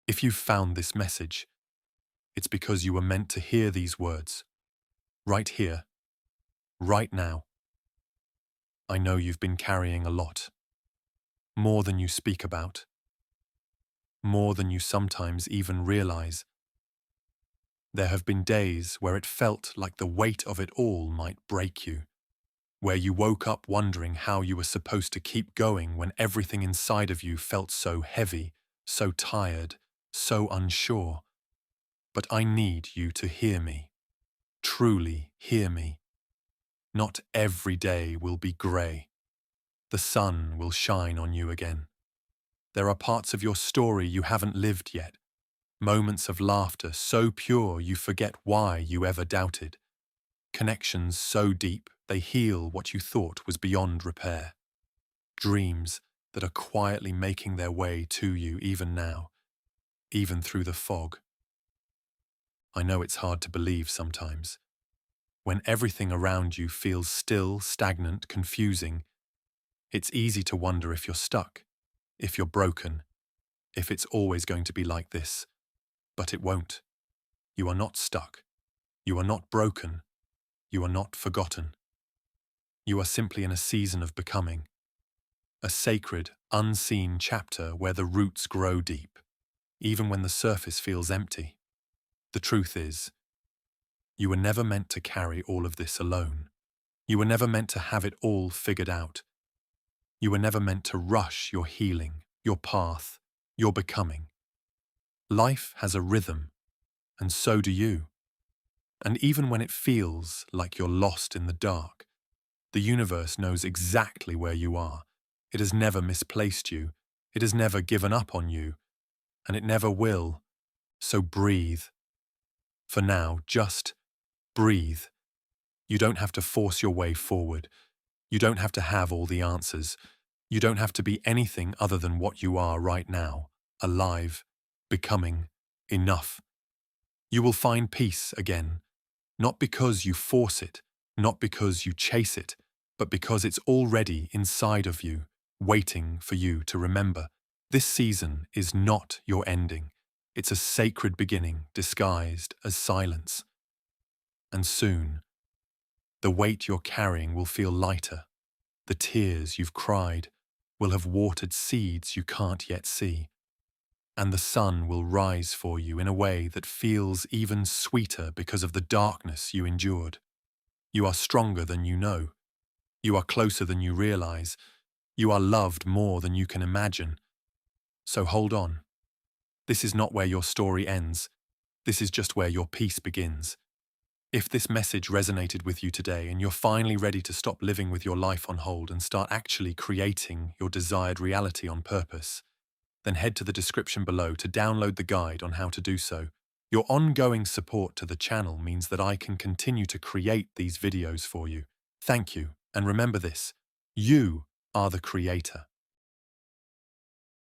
If you've found this message, it's because you were meant to hear these words. Right here, right now. I know you've been carrying a lot. More than you speak about. More than you sometimes even realize. There have been days where it felt like the weight of it all might break you. Where you woke up wondering how you were supposed to keep going when everything inside of you felt so heavy, so tired, so unsure. But I need you to hear me. Truly hear me. Not every day will be grey. The sun will shine on you again. There are parts of your story you haven't lived yet. Moments of laughter so pure you forget why you ever doubted. Connections so deep they heal what you thought was beyond repair. Dreams that are quietly making their way to you even now, even through the fog. I know it's hard to believe sometimes. When everything around you feels still, stagnant, confusing, it's easy to wonder if you're stuck, if you're broken, if it's always going to be like this. But it won't. You are not stuck. You are not broken. You are not forgotten. You are simply in a season of becoming. A sacred, unseen chapter where the roots grow deep, even when the surface feels empty. The truth is, you were never meant to carry all of this alone. You were never meant to have it all figured out. You were never meant to rush your healing, your path, your becoming. Life has a rhythm, and so do you. And even when it feels like you're lost in the dark, the universe knows exactly where you are. It has never misplaced you. It has never given up on you. And it never will. So breathe. For now, just breathe. You don't have to force your way forward. You don't have to have all the answers. You don't have to be anything other than what you are right now, alive, becoming, enough. You will find peace again, not because you force it, not because you chase it, but because it's already inside of you, waiting for you to remember. This season is not your ending. It's a sacred beginning disguised as silence. And soon, the weight you're carrying will feel lighter. The tears you've cried will have watered seeds you can't yet see. And the sun will rise for you in a way that feels even sweeter because of the darkness you endured. You are stronger than you know. You are closer than you realize. You are loved more than you can imagine. So hold on. This is not where your story ends. This is just where your peace begins. If this message resonated with you today and you're finally ready to stop living with your life on hold and start actually creating your desired reality on purpose, then head to the description below to download the guide on how to do so. Your ongoing support to the channel means that I can continue to create these videos for you. Thank you, and remember this, you are the creator.